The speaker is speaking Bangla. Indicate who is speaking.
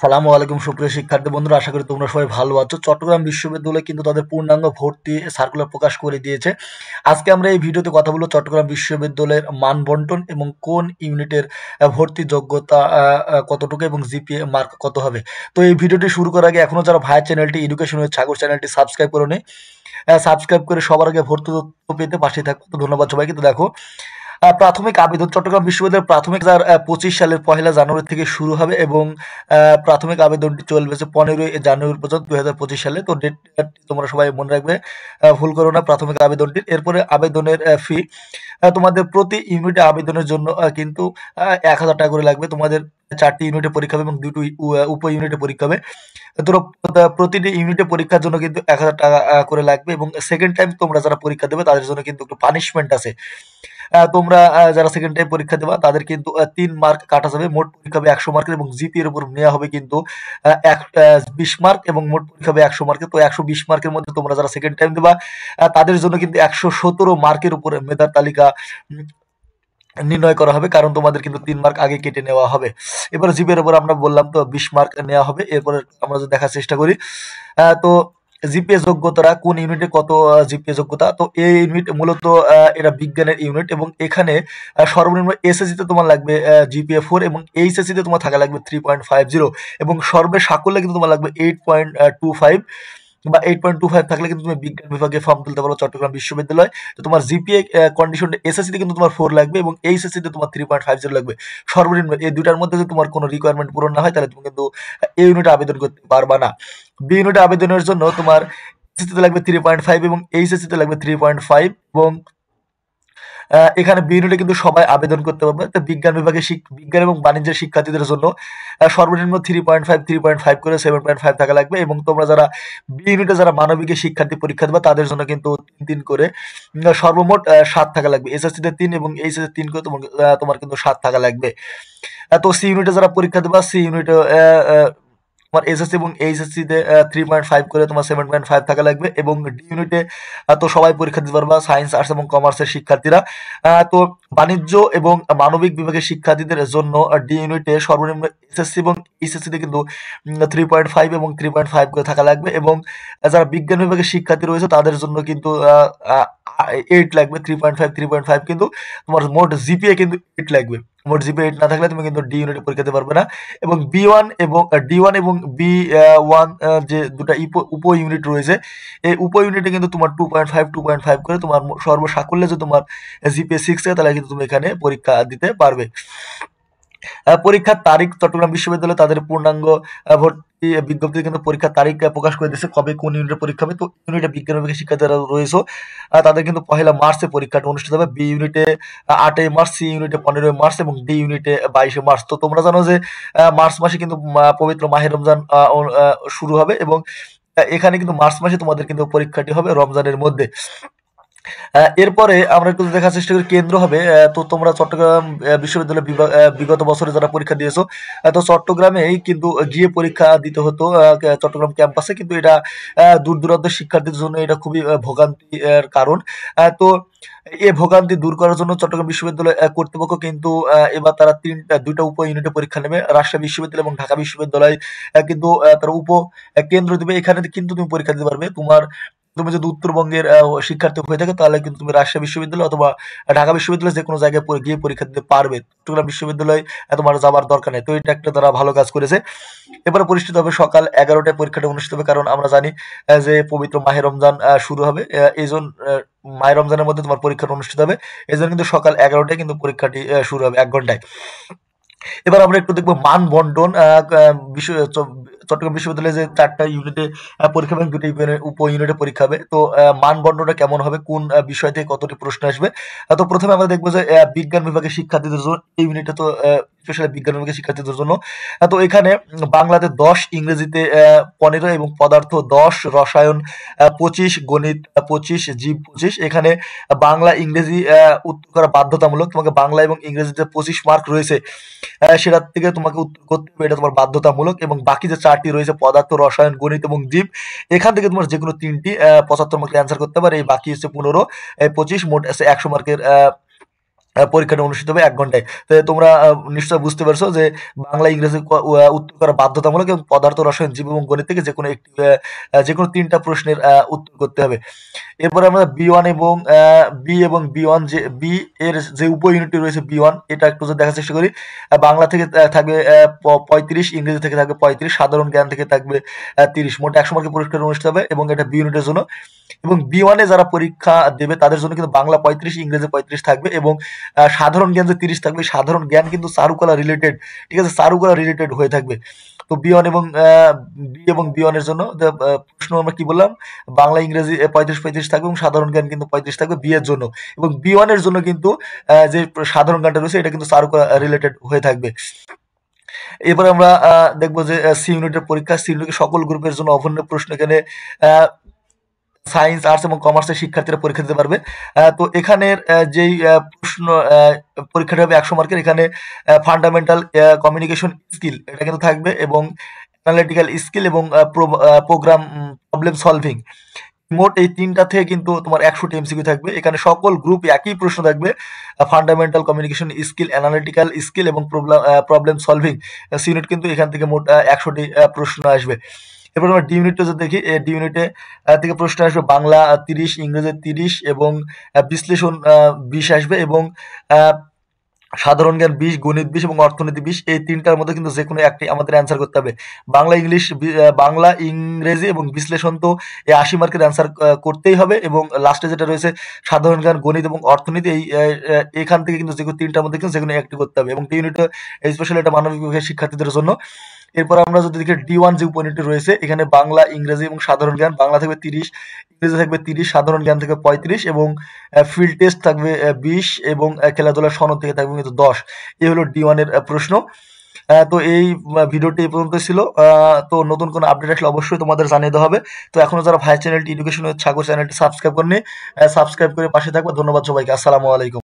Speaker 1: সালামু আলাইকুম সুপ্রিয় শিক্ষার্থী বন্ধুরা, আশা করি তোমরা সবাই ভালো আছো। চট্টগ্রাম বিশ্ববিদ্যালয় কিন্তু তাদের পূর্ণাঙ্গ ভর্তি সার্কুলার প্রকাশ করে দিয়েছে। আজকে আমরা এই ভিডিওতে কথা বলবো চট্টগ্রাম বিশ্ববিদ্যালয়ের মান বন্টন এবং কোন ইউনিটের ভর্তি যোগ্যতা কতটুকু এবং জিপিএ মার্ক কত হবে। তো এই ভিডিওটি শুরু করার আগে এখনো যারা ভাইয়ের চ্যানেলটি এডুকেশন উইথ সাগর চ্যানেলটি সাবস্ক্রাইব করোনি, সাবস্ক্রাইব করে সবার আগে ভর্তি তথ্য পেতে পাশে থাকো। তো ধন্যবাদ সবাইকে। তো দেখো, প্রাথমিক আবেদন চট্টগ্রাম বিশ্ববিদ্যালয়ের প্রাথমিক 2025 সালের 1 জানুয়ারি থেকে শুরু হবে এবং প্রাথমিক আবেদনটি চলবে 15 জানুয়ারি পর্যন্ত 2025 সালে। তো ডেট তোমরা সবাই মনে রাখবে, ভুল করো না প্রাথমিক আবেদনটি। এরপরে আবেদনের ফি তোমাদের প্রতি ইউনিটে আবেদনের জন্য কিন্তু 1,000 টাকা করে লাগবে। তোমাদের 4টি ইউনিটে পরীক্ষা হবে এবং 2টি উপ ইউনিটে পরীক্ষা হবে। ধরো প্রতিটি ইউনিটে পরীক্ষার জন্য কিন্তু 1,000 টাকা করে লাগবে এবং সেকেন্ড টাইম তোমরা যারা পরীক্ষা দেবে তাদের জন্য কিন্তু একটু পানিশমেন্ট আছে। তোমরা যারা সেকেন্ড টাইম পরীক্ষা দেবা তাদের কিন্তু 3 মার্ক কাটা যাবে। মোট পরীক্ষা হবে 100 মার্কের এবং জিপি এর উপর নেওয়া হবে কিন্তু 20 মার্ক এবং মোট পরীক্ষা হবে 100 মার্কের। তো 120 মার্কের মধ্যে তোমরা যারা সেকেন্ড টাইম দেবা তাদের জন্য কিন্তু 117 মার্কের উপরে মেধার তালিকা উম নির্ণয় করা হবে, কারণ তোমাদের কিন্তু 3 মার্ক আগে কেটে নেওয়া হবে। এবারে জিপি এর উপর আমরা বললাম তো 20 মার্ক নেওয়া হবে। এরপরে আমরা যদি দেখার চেষ্টা করি, তো জিপিএ যোগ্যতারা কোন ইউনিটে কত জিপিএ যোগ্যতা। তো এই ইউনিট মূলত এটা বিজ্ঞানের ইউনিট এবং এখানে সর্বনিম্ন এসএসসি তে তোমার লাগবে জিপিএ 4 এবং এইচএসসি তে তোমার থাকা লাগবে 3.50 এবং সর্বে সাকল্যে কিন্তু তোমার লাগবে 8.25 বা 8.25 থাকলে কিন্তু তুমি বিজ্ঞান বিভাগে ফর্ম তুলতে পারো চট্টগ্রাম বিশ্ববিদ্যালয়। তো তোমার জিপিএ কন্ডিশন এসএসসি তে কিন্তু তোমার 4 লাগবে এবং এইচএসসি তে তোমার 3.50 লাগবে সর্বনিম্ন। এই দুটার মধ্যে যদি তোমার কোনো রিকোয়ারমেন্ট পূরণ না হয় তাহলে তুমি কিন্তু এই ইউনিটে আবেদন করতে পারবা না। বি ইউনিটে আবেদনের জন্য তোমার এসএসসি তে লাগবে 3.5 এবং এইচএসসি তে লাগবে 3.5 এবং এখানে বি ইউনিটে কিন্তু সবাই আবেদন করতে পারবে। তো বিজ্ঞান বিভাগে বিজ্ঞান এবং বাণিজ্যের শিক্ষার্থীদের জন্য সর্বনিম্ন 3.5 করে 7.5 থাকা লাগবে এবং তোমরা যারা বি ইউনিটে যারা মানবিকের শিক্ষার্থী পরীক্ষা দেবে তাদের জন্য কিন্তু 3 করে সর্বমোট 7 থাকা লাগবে। এসএসসি তে 3 এবং এইচএসসি তে 3 করে তোমার কিন্তু 7 থাকা লাগবে। তো সি ইউনিটে যারা পরীক্ষা দেবা সি ইউনিটে তোমার এসএসসি এবং এইচএসসি তে 3.5 করে তোমার 7.5 থাকা লাগবে এবং ডি ইউনিটে তো সবাই পরীক্ষা দিতে পারবা, সায়েন্স আর্টস এবং কমার্সের শিক্ষার্থীরা। তো বাণিজ্য এবং মানবিক বিভাগের শিক্ষার্থীদের জন্য ডি ইউনিটে সর্বনিম্ন এসএসসি এবং এইচএসসি তে কিন্তু 3.5 এবং 3.5 করে থাকা লাগবে এবং যারা বিজ্ঞান বিভাগের শিক্ষার্থী রয়েছে তাদের জন্য কিন্তু 8 লাগবে। 3.5 কিন্তু তোমার মোট জিপিএ কিন্তু 8 লাগবে। মোট জিপিএ 8 না থাকলে তুমি কিন্তু ডি ইউনিটে পরীক্ষা দিতে পারবে না এবং বি1 এবং ডি1 এবং বি1 যে দুটা উপ ইউনিট রয়েছে এই উপ ইউনিটে কিন্তু তোমার 2.5 করে তোমার সর্বসাকল্যে যে তোমার জিপিএ 6 থাকে তাহলে কিন্তু তুমি এখানে পরীক্ষা দিতে পারবে। পরীক্ষার তারিখ চট্টগ্রাম বিশ্ববিদ্যালয় তাদের পূর্ণাঙ্গ ভর্তি বিজ্ঞপ্তি কিন্তু পরীক্ষার তারিখ প্রকাশ করে দিয়েছে কবে কোন ইউনিটে পরীক্ষা হবে। তো ইউনিটে বিজ্ঞান বিভাগের শিক্ষার্থীরা রয়েছে তাদের কিন্তু 1 মার্চে পরীক্ষাটা অনুষ্ঠিত হবে। বি ইউনিটে 8 মার্চ, সি ইউনিটে 15 মার্চ এবং ডি ইউনিটে 22 মার্চ। তো তোমরা জানো যে মার্চ মাসে কিন্তু পবিত্র মাহে রমজান শুরু হবে এবং এখানে কিন্তু মার্চ মাসে তোমাদের কিন্তু পরীক্ষাটি হবে রমজানের মধ্যে। এরপরে আমরা একটু দেখার চেষ্টা করি কেন্দ্র হবে। তো তোমরা চট্টগ্রাম বিশ্ববিদ্যালয় বিগত বছরে যারা পরীক্ষা দিয়েছো তো চট্টগ্রামেই কিন্তু গিয়ে পরীক্ষা দিতে হতো চট্টগ্রাম ক্যাম্পাসে, কিন্তু এটা দূর দূরান্তের শিক্ষার্থীদের জন্য এটা খুবই ভোগান্তির কারণ। তো এই ভোগান্তি দূর করার জন্য চট্টগ্রাম বিশ্ববিদ্যালয় কর্তৃপক্ষ কিন্তু এবার তারা দুইটা উপ ইউনিটে পরীক্ষা নেবে। রাজশাহী বিশ্ববিদ্যালয় এবং ঢাকা বিশ্ববিদ্যালয় কিন্তু তারা উপ কেন্দ্র দিবে। এখানে কিন্তু তুমি পরীক্ষা দিতে পারবে। তুমি যদি উত্তরবঙ্গের শিক্ষার্থী হয়ে থাকে তাহলে কিন্তু তুমি রাজশাহী বিশ্ববিদ্যালয় অথবা ঢাকা বিশ্ববিদ্যালয় যে কোনো জায়গায় গিয়ে পরীক্ষা দিতে পারবে। চট্টগ্রাম বিশ্ববিদ্যালয় তোমার যাবার দরকার নেই। তো এটা একটা তারা ভালো কাজ করেছে। এবারে পরিস্থিতি হবে সকাল 11টায় পরীক্ষাটা অনুষ্ঠিত হবে, কারণ আমরা জানি যে পবিত্র মাহে রমজান শুরু হবে। এই জন্য মাহে রমজানের মধ্যে তোমার পরীক্ষাটা অনুষ্ঠিত হবে। এই জন্য কিন্তু সকাল 11টায় কিন্তু পরীক্ষাটি শুরু হবে 1 ঘন্টায়। এবার আমরা একটু দেখবো মান বন্টন। চট্টগ্রাম বিশ্ববিদ্যালয়ে যে 4টা ইউনিটে পরীক্ষা হবে, 2টি উপ ইউনিটে পরীক্ষা হবে। তো মান বন্টনটা কেমন হবে, কোন বিষয় থেকে কতটি প্রশ্ন আসবে। তো প্রথমে আমরা দেখবো যে বিজ্ঞান বিভাগের শিক্ষার্থীদের জন্য এই ইউনিটে তো স্পেশালি বিজ্ঞান বিভাগের শিক্ষার্থীদের জন্য। তো এখানে বাংলাতে 10, ইংরেজিতে 15 এবং পদার্থ 10, রসায়ন 25, গণিত 25, জীব 25। এখানে বাংলা ইংরেজি উত্তর করা বাধ্যতামূলক। তোমাকে বাংলা এবং ইংরেজিতে 25 মার্ক রয়েছে সেটার থেকে তোমাকে উত্তর করতে হবে, এটা তোমার বাধ্যতামূলক। এবং বাকি যে 4টি রয়েছে পদার্থ, রসায়ন, গণিত এবং জীব, এখান থেকে তোমার যে কোনো 3টি 75 মার্কের অ্যান্সার করতে পারে। এই বাকি হচ্ছে 15, 25, মোট আছে 100 মার্কের পরীক্ষাটা অনুষ্ঠিত হবে ১ ঘন্টায়। তো তোমরা নিশ্চয়ই বুঝতে পারছো যে বাংলা, ইংরেজি উত্তর করা বাধ্যতামূলক এবং পদার্থ, রসায়ন, জীব এবং গণিত থেকে যেকোনো একটি যেকোনো ৩ টা প্রশ্নের উত্তর করতে হবে। এরপরে আমরা B1 এবং বি এবং B1 যে বি এর যে উপ ইউনিটটি রয়েছে B1 এটা একটু যদি দেখার চেষ্টা করি। বাংলা থেকে থাকবে ৩৫, ইংরেজি থেকে থাকবে ৩৫, সাধারণ জ্ঞান থেকে থাকবে ৩০। মোট ১০০ মার্কের পরীক্ষা অনুষ্ঠিত হবে এবং এটা বি ইউনিটের জন্য। এবং B1 এ যারা পরীক্ষা দেবে তাদের জন্য কিন্তু বাংলা ৩৫, ইংরেজি ৩৫ থাকবে এবং সাধারণ জ্ঞান যে ৩০ থাকবে, সাধারণ জ্ঞান কিন্তু চারুকলা রিলেটেড, ঠিক আছে? চারুকলা রিলেটেড হয়ে থাকবে। তো B1 এবং বি এবং B1 এর জন্য প্রশ্ন আমরা কি বললাম? বাংলা, ইংরেজি ৩৫ থাকবে এবং সাধারণ জ্ঞান কিন্তু ৩৫ থাকবে বি এর জন্য। এবং B1 এর জন্য কিন্তু যে সাধারণ জ্ঞানটা রয়েছে এটা কিন্তু চারুকলা রিলেটেড হয়ে থাকবে। এরপরে আমরা দেখবো যে সি ইউনিটের পরীক্ষা। সি ইউনিটের সকল গ্রুপের জন্য অভিন্ন প্রশ্ন এখানে সায়েন্স, আর্টস এবং কমার্সের শিক্ষার্থীরা পরীক্ষা দিতে পারবে। তো এখানের যেই প্রশ্ন পরীক্ষাটা হবে ১০০ মার্কের। এখানে ফান্ডামেন্টাল কমিউনিকেশন স্কিল এটা কিন্তু থাকবে এবং অ্যানালিটিক্যাল স্কিল এবং প্রোগ্রাম প্রবলেম সলভিং। মোট এই ৩ টা থেকে কিন্তু তোমার ১০০টি এমসিকিউ থাকবে। এখানে সকল গ্রুপ একই প্রশ্ন থাকবে। Fundamental communication skill, analytical skill এবং প্রবলেম সলভিং। সি ইউনিট কিন্তু এখান থেকে মোট ১০০টি প্রশ্ন আসবে। এরপর আমরা ডি ইউনিটটা যদি দেখি, ডি ইউনিটে থেকে প্রশ্ন আসবে বাংলা ৩০, ইংরেজি ৩০ এবং বিশ্লেষণ ২০ আসবে এবং সাধারণ জ্ঞান ২০, গণিত ২০ এবং অর্থনীতি ২০। এই ৩ টার মধ্যে কিন্তু যেকোনো একটি আমাদের অ্যান্সার করতে হবে। বাংলা, ইংরেজি এবং বিশ্লেষণ তো এই ৮০ মার্কের অ্যান্সার করতেই হবে এবং লাস্টে যেটা রয়েছে সাধারণ জ্ঞান, গণিত এবং অর্থনীতি এই এখান থেকে কিন্তু যেকোনো ৩ টার মধ্যে কিন্তু যেকোনো একটি করতে হবে এবং ডি ইউনিটটা স্পেশালি এটা মানবিক বিভাগের শিক্ষার্থীদের জন্য। এরপর আমরা যদি দেখি D1 যে উপইউনিটটি রয়েছে এখানে বাংলা, ইংরেজি এবং সাধারণ জ্ঞান। বাংলা থাকবে ৩০, ইংরেজি থাকবে ৩০, সাধারণ জ্ঞান থেকে ৩৫ এবং ফিল্ড টেস্ট থাকবে ২০ এবং খেলাধুলার সনদ থেকে থাকবে কিন্তু ১০। এই হলো D1 এর প্রশ্ন। তো এই ভিডিওটি এই পর্যন্ত ছিল। তো নতুন কোনো আপডেট আসলে অবশ্যই তোমাদের জানিয়ে দেওয়া হবে। তো এখনো যারা ভাই চ্যানেলটি এডুকেশন উইথ সাগর চ্যানেলটি সাবস্ক্রাইব করেনি, সাবস্ক্রাইব করে পাশে থাকবে। ধন্যবাদ সবাইকে। আসসালামু আলাইকুম।